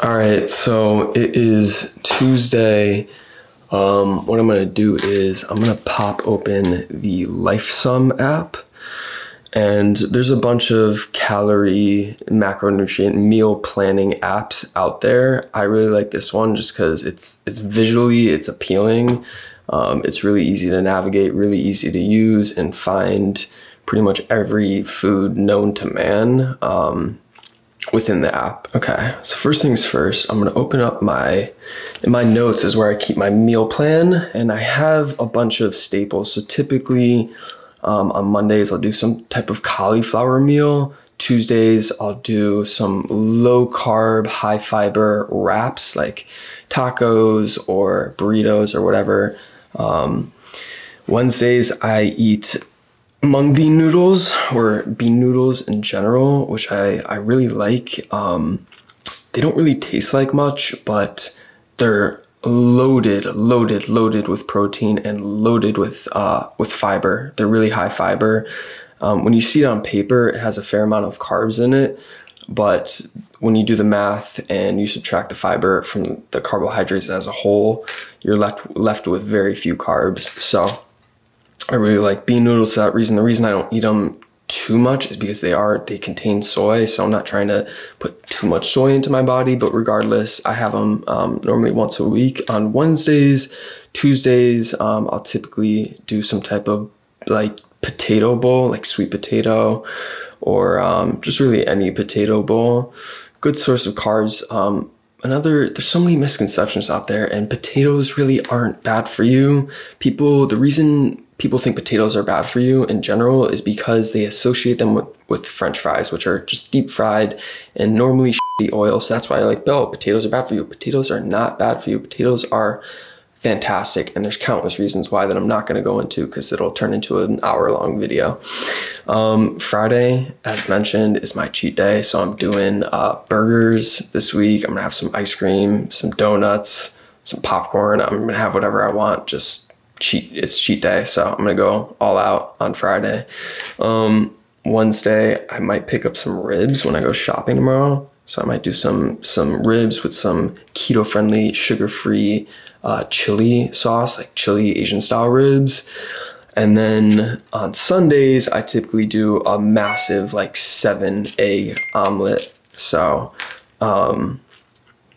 All right, so it is Tuesday. What I'm gonna do is I'm gonna pop open the Lifesum app, and there's a bunch of calorie, macronutrient meal planning apps out there. I really like this one just because it's visually appealing. It's really easy to navigate, really easy to use, and find pretty much every food known to man within the app. Okay, so first things first, I'm gonna open up in my notes is where I keep my meal plan, and I have a bunch of staples. So typically on Mondays, I'll do some type of cauliflower meal. Tuesdays, I'll do some low carb, high fiber wraps like tacos or burritos or whatever. Wednesdays, I eat mung bean noodles or bean noodles in general, which I really like. They don't really taste like much, but they're loaded with protein and loaded with fiber. They're really high fiber. When you see it on paper, it has a fair amount of carbs in it, but when you do the math and you subtract the fiber from the carbohydrates as a whole, you're left with very few carbs. So I really like bean noodles for that reason. The reason I don't eat them too much is because they contain soy, so I'm not trying to put too much soy into my body, but regardless, I have them normally once a week on Wednesdays. Tuesdays, I'll typically do some type of like potato bowl, like sweet potato, or just really any potato bowl. Good source of carbs. There's so many misconceptions out there, and potatoes really aren't bad for you. The reason people think potatoes are bad for you in general is because they associate them with French fries, which are just deep fried and normally shitty oil. So that's why potatoes are bad for you. Potatoes are not bad for you. Potatoes are fantastic, and there's countless reasons why that I'm not going to go into because it'll turn into an hour-long video. Friday, as mentioned, is my cheat day, so I'm doing burgers this week. I'm gonna have some ice cream, some donuts, some popcorn. I'm gonna have whatever I want. It's cheat day, so I'm gonna go all out on Friday. Wednesday, I might pick up some ribs when I go shopping tomorrow. So I might do some ribs with some keto-friendly, sugar-free chili sauce, like chili Asian style ribs. And then on Sundays, I typically do a massive like 7-egg omelet. So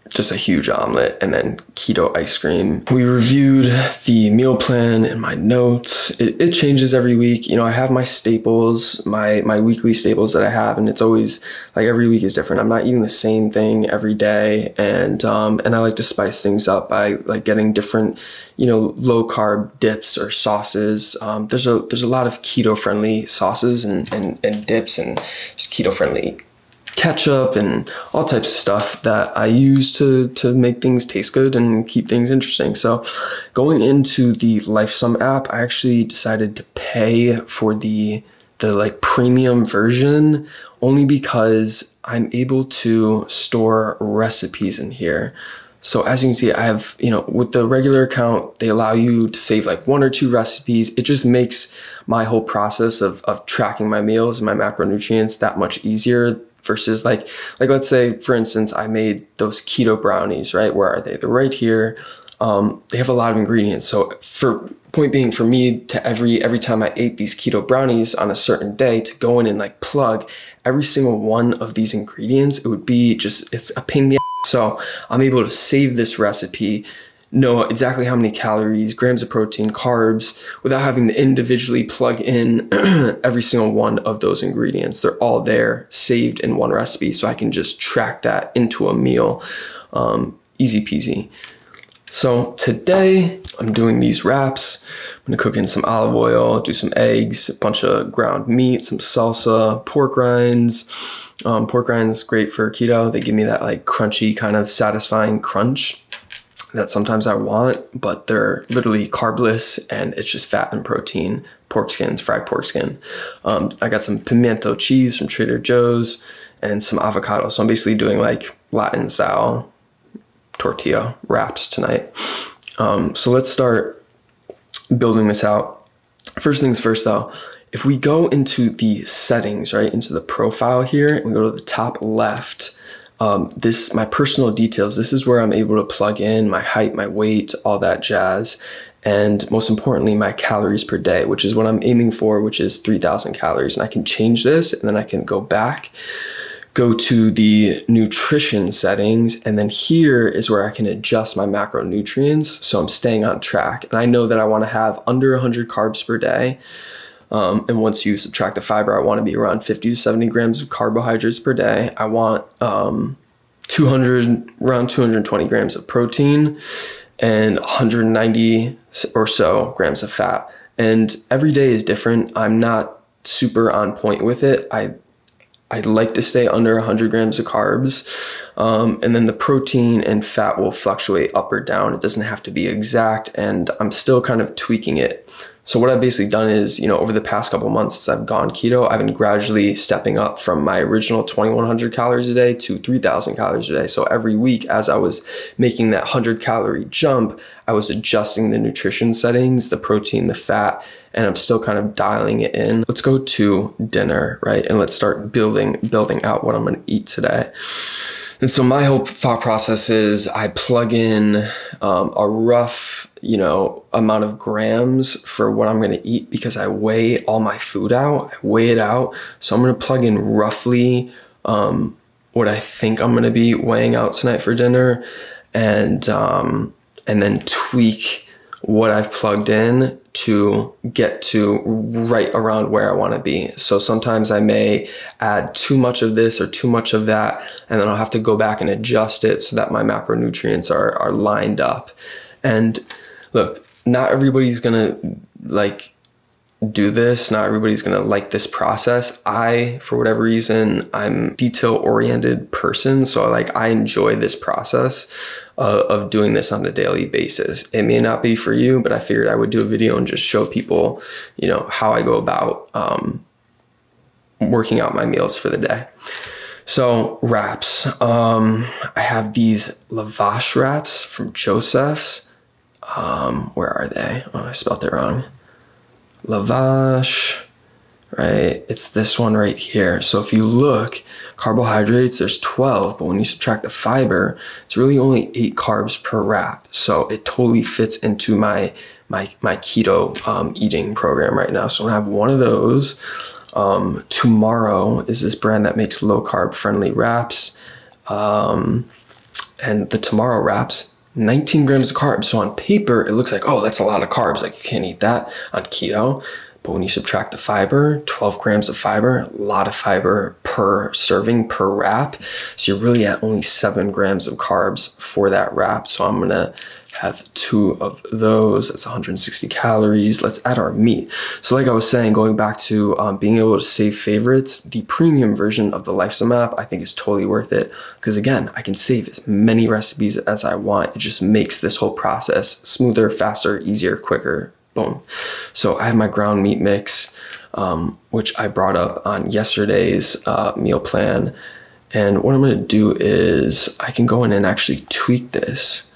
just a huge omelet, and then keto ice cream. We reviewed the meal plan in my notes. It changes every week. You know, I have my staples, my weekly staples that I have, and it's always like every week is different. I'm not eating the same thing every day, and I like to spice things up by like getting different, low carb dips or sauces. There's a lot of keto friendly sauces and dips, and just keto friendly ketchup and all types of stuff that I use to make things taste good and keep things interesting. So going into the Lifesum app, I actually decided to pay for the like premium version only because I'm able to store recipes in here. So as you can see, I have, with the regular account, they allow you to save like 1 or 2 recipes. It just makes my whole process of tracking my meals and my macronutrients that much easier. Versus like let's say, for instance, I made those keto brownies, right? Where are they? They're right here. They have a lot of ingredients. So for point being, for me to every time I ate these keto brownies on a certain day to go in and like plug every single one of these ingredients, it would be it's a pain in the ass. So I'm able to save this recipe, know exactly how many calories, grams of protein, carbs, without having to individually plug in every single one of those ingredients. They're all there, saved in one recipe, so I can just track that into a meal. Easy peasy. So today, I'm doing these wraps. I'm gonna cook in some olive oil, do some eggs, a bunch of ground meat, some salsa, pork rinds. Pork rinds, great for keto. They give me that like crunchy, kind of satisfying crunch that sometimes I want, but they're literally carbless and it's just fat and protein. Pork skins, fried pork skin. I got some pimento cheese from Trader Joe's and some avocado. So I'm basically doing like Latin style tortilla wraps tonight. So let's start building this out. First things first though, if we go into the settings, right, into the profile here, and we go to the top left, my personal details, this is where I'm able to plug in my height, my weight, all that jazz. And most importantly, my calories per day, which is what I'm aiming for, which is 3,000 calories. And I can change this, and then I can go back, go to the nutrition settings, and then here is where I can adjust my macronutrients so I'm staying on track. And I know that I want to have under 100 carbs per day. And once you subtract the fiber, I want to be around 50 to 70 grams of carbohydrates per day. I want around 220 grams of protein and 190 or so grams of fat. And every day is different. I'm not super on point with it. I'd like to stay under 100 grams of carbs. And then the protein and fat will fluctuate up or down. It doesn't have to be exact, and I'm still kind of tweaking it. So what I've basically done is, over the past couple months since I've gone keto, I've been gradually stepping up from my original 2,100 calories a day to 3,000 calories a day. So every week, as I was making that 100 calorie jump, I was adjusting the nutrition settings, the protein, the fat, and I'm still kind of dialing it in. Let's go to dinner, right? And let's start building out what I'm gonna eat today. And so my whole thought process is I plug in a rough, amount of grams for what I'm going to eat, because I weigh all my food out. I weigh it out. So I'm going to plug in roughly what I think I'm going to be weighing out tonight for dinner, and then tweak what I've plugged in to get to right around where I want to be. So sometimes I may add too much of this or too much of that, and then I'll have to go back and adjust it so that my macronutrients are lined up. And look, not everybody's gonna do this. Not everybody's gonna like this process. For whatever reason, I'm a detail-oriented person, so I enjoy this process of doing this on a daily basis. It may not be for you, but I figured I would do a video and just show people, how I go about working out my meals for the day. So wraps, I have these lavash wraps from Joseph's. Where are they? Oh, I spelled it wrong. Lavash, right? It's this one right here. So if you look, carbohydrates, there's 12, but when you subtract the fiber, it's really only 8 carbs per wrap. So it totally fits into my keto eating program right now. So I'm gonna have one of those. Tomorrow is this brand that makes low carb friendly wraps. And the tomorrow wraps, 19 grams of carbs. So on paper, it looks like, oh, that's a lot of carbs. You can't eat that on keto. But when you subtract the fiber, 12 grams of fiber, a lot of fiber per serving, per wrap. So you're really at only 7 grams of carbs for that wrap. So I'm gonna have 2 of those. That's 160 calories. Let's add our meat. So like I was saying, going back to being able to save favorites, the premium version of the Lifesum app, I think is totally worth it. Because again, I can save as many recipes as I want. It just makes this whole process smoother, faster, easier, quicker. Boom. So I have my ground meat mix, which I brought up on yesterday's meal plan. And what I'm going to do is I can go in and actually tweak this.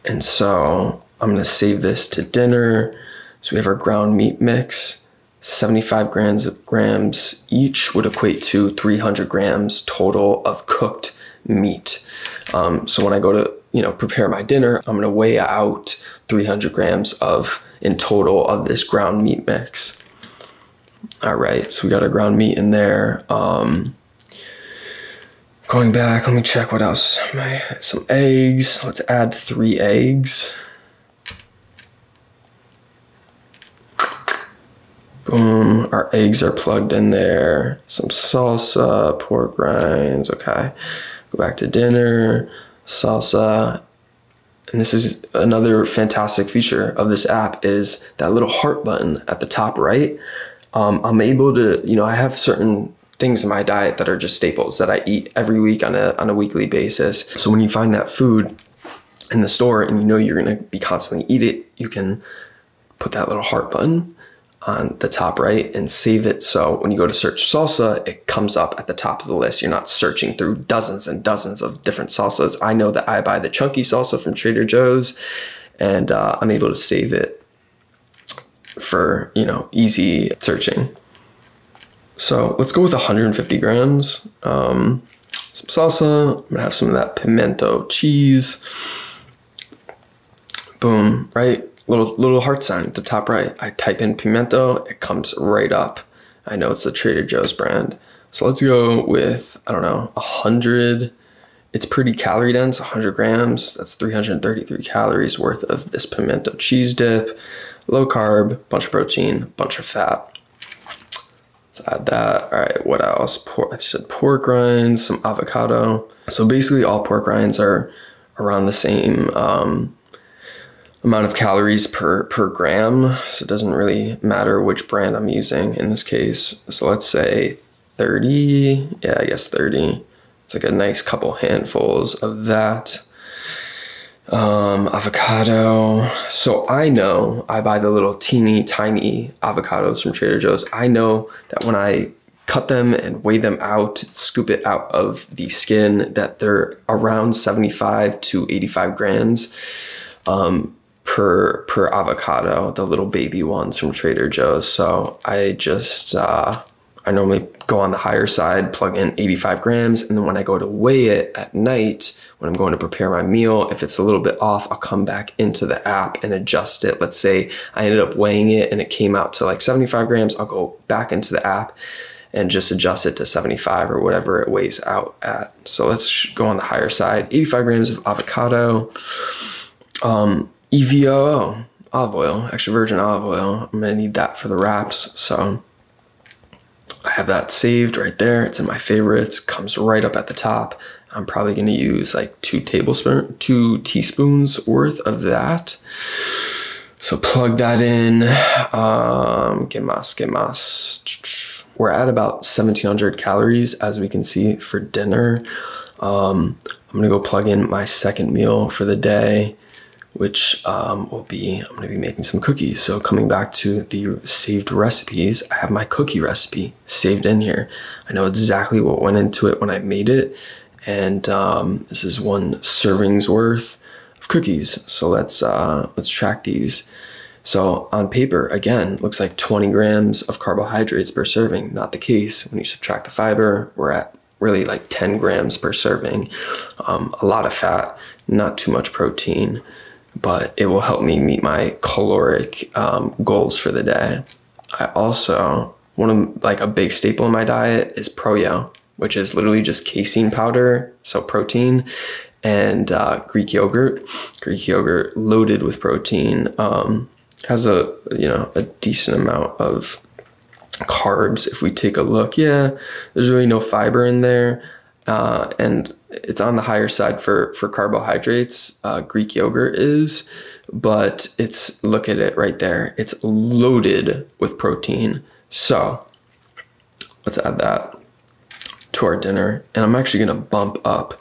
And so I'm going to save this to dinner. So we have our ground meat mix. 75 grams each would equate to 300 grams total of cooked meat. So when I go to, prepare my dinner, I'm going to weigh out 300 grams in total of this ground meat mix. All right, so we got our ground meat in there. Going back, let me check what else. Some eggs. Let's add 3 eggs. Boom, our eggs are plugged in there. Some salsa, pork rinds, okay. Go back to dinner, salsa. And this is another fantastic feature of this app, is that little heart button at the top right. I'm able to, I have certain things in my diet that are just staples that I eat every week on a weekly basis. So when you find that food in the store and you're gonna be constantly eat it, you can put that little heart button on the top right and save it. So when you go to search salsa, it comes up at the top of the list. You're not searching through dozens and dozens of different salsas. I know that I buy the chunky salsa from Trader Joe's, and I'm able to save it for, easy searching. So let's go with 150 grams. some salsa. I'm gonna have some of that pimento cheese. Boom, right? Little heart sign at the top right. I type in pimento, it comes right up. I know it's the Trader Joe's brand. So let's go with, I don't know, 100. It's pretty calorie dense, 100 grams. That's 333 calories worth of this pimento cheese dip. Low carb, bunch of protein, bunch of fat. Let's add that. All right, what else? I said pork rinds, some avocado. So basically all pork rinds are around the same amount of calories per gram. So it doesn't really matter which brand I'm using in this case. So let's say 30. Yeah, I guess 30. It's like a nice couple handfuls of that. Avocado. So I know I buy the little teeny tiny avocados from Trader Joe's. I know that when I cut them and weigh them out, scoop it out of the skin, that they're around 75 to 85 grams per avocado, the little baby ones from Trader Joe's. So I just, I normally go on the higher side, plug in 85 grams. And then when I go to weigh it at night, when I'm going to prepare my meal, if it's a little bit off, I'll come back into the app and adjust it. Let's say I ended up weighing it and it came out to like 75 grams. I'll go back into the app and just adjust it to 75 or whatever it weighs out at. So let's go on the higher side. 85 grams of avocado, EVOO, olive oil, extra virgin olive oil. I'm gonna need that for the wraps. So I have that saved right there. It's in my favorites, comes right up at the top. I'm probably gonna use like 2 teaspoons worth of that. So plug that in. ¿Qué más? We're at about 1,700 calories, as we can see, for dinner. I'm gonna go plug in my second meal for the day, which will be, I'm gonna be making some cookies. So coming back to the saved recipes, I have my cookie recipe saved in here. I know exactly what went into it when I made it. And this is 1 serving's worth of cookies. So let's track these. So on paper, again, looks like 20 grams of carbohydrates per serving. Not the case. When you subtract the fiber, we're at really like 10 grams per serving. A lot of fat, not too much protein, but it will help me meet my caloric goals for the day. I also, like a big staple in my diet is Pro-Yo, which is literally just casein powder, so protein, and Greek yogurt. Greek yogurt loaded with protein, has a decent amount of carbs. If we take a look, yeah, there's really no fiber in there, and it's on the higher side for carbohydrates. Greek yogurt is, but look at it right there. It's loaded with protein. So let's add that to our dinner. And I'm actually gonna bump up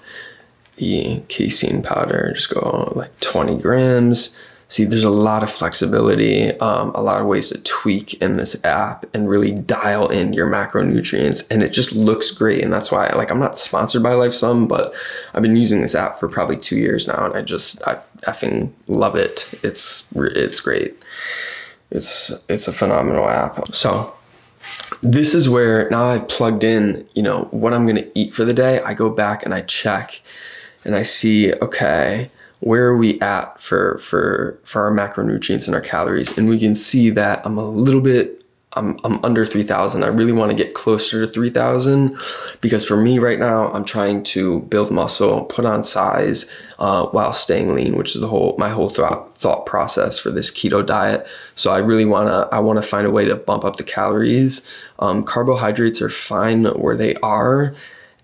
the casein powder, just go like 20 grams. See, there's a lot of flexibility, a lot of ways to tweak in this app and really dial in your macronutrients, and it just looks great. And that's why, like, I'm not sponsored by Lifesum, but I've been using this app for probably 2 years now, and I effing love it. It's great. It's a phenomenal app. So this is where now I've plugged in, what I'm gonna eat for the day. I go back and I check, and I see, okay, where are we at for our macronutrients and our calories? And we can see that I'm under 3,000. I really want to get closer to 3,000 because for me right now, I'm trying to build muscle, put on size while staying lean, which is my whole thought process for this keto diet. So I really want to find a way to bump up the calories. Carbohydrates are fine where they are.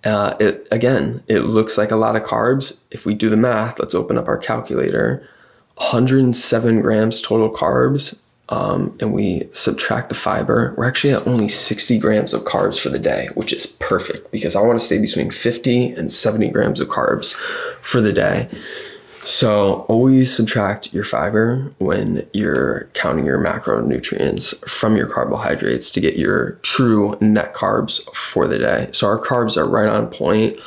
It looks like a lot of carbs. If we do the math, let's open up our calculator. 107 grams total carbs, and we subtract the fiber. We're actually at only 60 grams of carbs for the day, which is perfect because I want to stay between 50 and 70 grams of carbs for the day. So always subtract your fiber when you're counting your macronutrients from your carbohydrates to get your true net carbs for the day. So our carbs are right on point.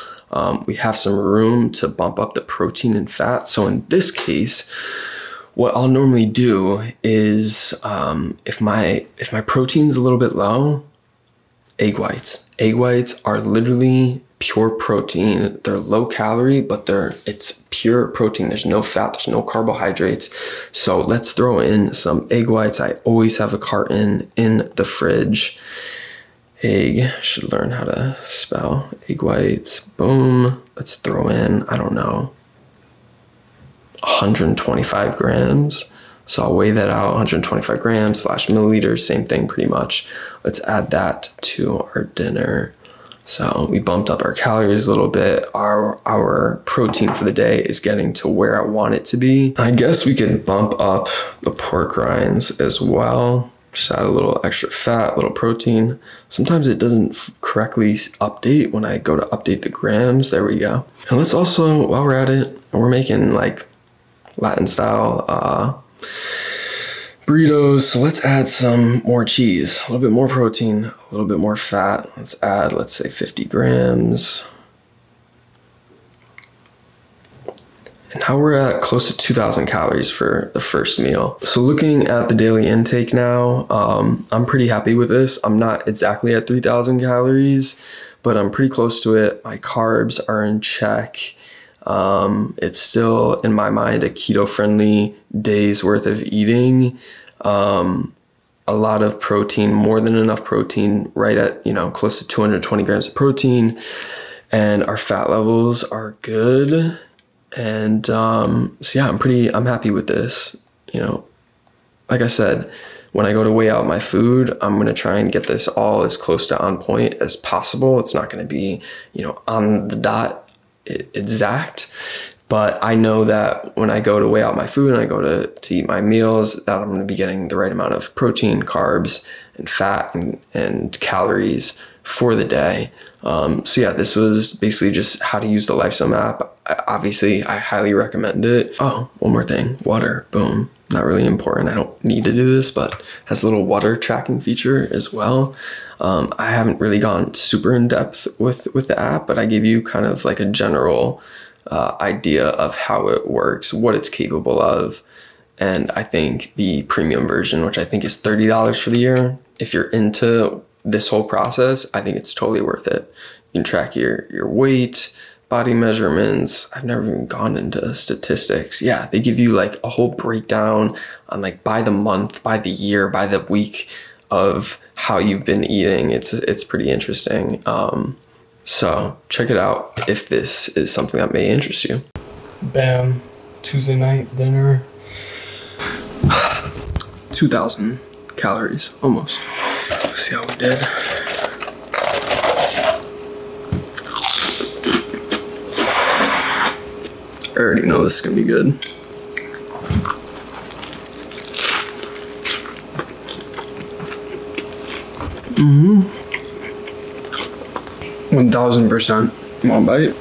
We have some room to bump up the protein and fat. So in this case, what I'll normally do is if my protein's a little bit low, egg whites. Egg whites are literally pure protein. They're low calorie, but it's pure protein. There's no fat, there's no carbohydrates. So let's throw in some egg whites. I always have a carton in the fridge. Egg, I should learn how to spell egg whites. Boom. Let's throw in, I don't know, 125 grams. So I'll weigh that out, 125 grams / milliliters, same thing pretty much. Let's add that to our dinner. So we bumped up our calories a little bit. Our protein for the day is getting to where I want it to be. I guess we could bump up the pork rinds as well. Just add a little extra fat, a little protein. Sometimes it doesn't correctly update when I go to update the grams. There we go. And let's also, while we're at it, we're making like Latin style burritos. So let's add some more cheese, a little bit more protein, a little bit more fat. Let's add, let's say 50 grams. And now we're at close to 2,000 calories for the first meal. So looking at the daily intake now, I'm pretty happy with this. I'm not exactly at 3,000 calories, but I'm pretty close to it. My carbs are in check. It's still, in my mind, a keto-friendly day's worth of eating. A lot of protein, more than enough protein, right at, close to 220 grams of protein. And our fat levels are good. And so yeah, I'm happy with this. Like I said, when I go to weigh out my food, I'm going to try and get this all as close to on point as possible. It's not going to be, on the dot exact, but I know that when I go to weigh out my food and I go to eat my meals, that I'm going to be getting the right amount of protein, carbs, and fat and calories for the day. So yeah, this was basically just how to use the Lifesum app. Obviously, I highly recommend it. Oh, one more thing, water, boom. Not really important. I don't need to do this, but it has a little water tracking feature as well. I haven't really gone super in depth with the app, but I gave you kind of like a general idea of how it works, what it's capable of. And I think the premium version, which I think is $30 for the year, if you're into this whole process, I think it's totally worth it. You can track your weight, body measurements. I've never even gone into statistics. Yeah, they give you like a whole breakdown on like by the month, by the year, by the week of how you've been eating. It's pretty interesting. So check it out if this is something that may interest you. Bam, Tuesday night dinner. 2,000 calories, almost. Let's see how we did. I already know this is gonna be good. Mm-hmm. 1000%. Come on, bite.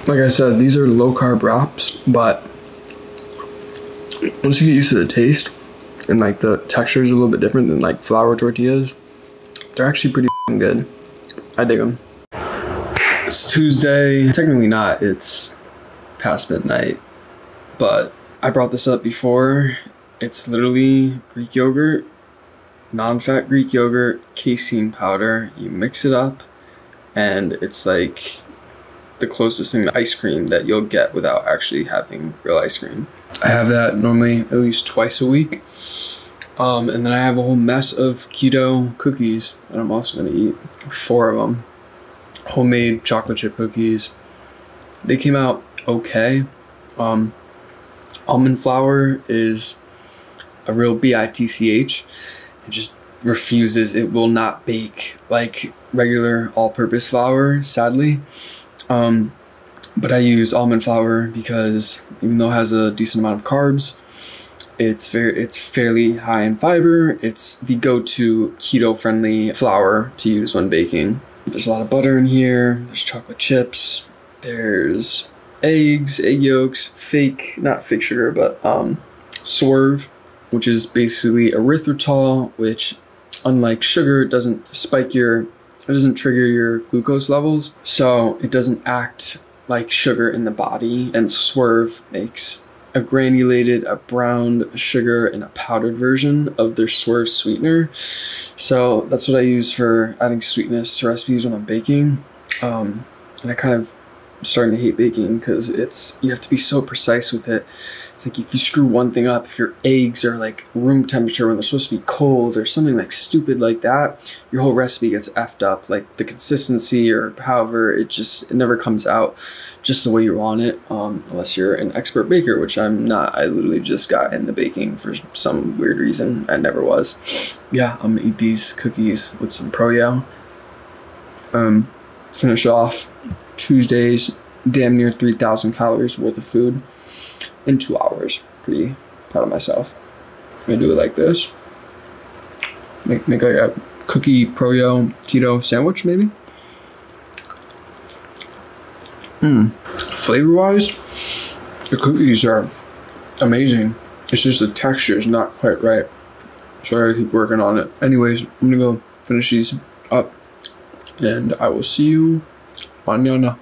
Like I said, these are low carb wraps, but once you get used to the taste and like the texture is a little bit different than like flour tortillas, they're actually pretty good. I dig them. It's Tuesday. Technically not, it's past midnight, but I brought this up before. It's literally Greek yogurt, non-fat Greek yogurt, casein powder. You mix it up and it's like the closest thing to ice cream that you'll get without actually having real ice cream. I have that normally at least twice a week. And then I have a whole mess of keto cookies that I'm also gonna eat. 4 of them. Homemade chocolate chip cookies. They came out okay. Almond flour is a real bitch. It just refuses. It will not bake like regular all-purpose flour, sadly. But I use almond flour because even though it has a decent amount of carbs, it's fairly high in fiber. It's the go-to keto-friendly flour to use when baking. There's a lot of butter in here. There's chocolate chips. There's eggs, egg yolks, not fake sugar, but swerve, which is basically erythritol, which unlike sugar, it doesn't trigger your glucose levels, so it doesn't act like sugar in the body. And swerve makes a granulated, a browned sugar, and a powdered version of their Swerve sweetener. So that's what I use for adding sweetness to recipes when I'm baking. And I kind of starting to hate baking because you have to be so precise with it. It's like if you screw one thing up, if your eggs are like room temperature when they're supposed to be cold or something like stupid like that, your whole recipe gets effed up. Like the consistency or however, it never comes out just the way you want it, unless you're an expert baker, which I'm not. I literally just got into baking for some weird reason. I never was. Yeah, I'm gonna eat these cookies with some Pro-Yo. Finish off Tuesday's damn near 3,000 calories worth of food in 2 hours. Pretty proud of myself. I'm gonna do it like this. Make like a cookie Pro-Yo keto sandwich maybe. Flavor wise, the cookies are amazing. It's just the texture is not quite right. So I gotta keep working on it. Anyways, I'm gonna go finish these up and I will see you mañana.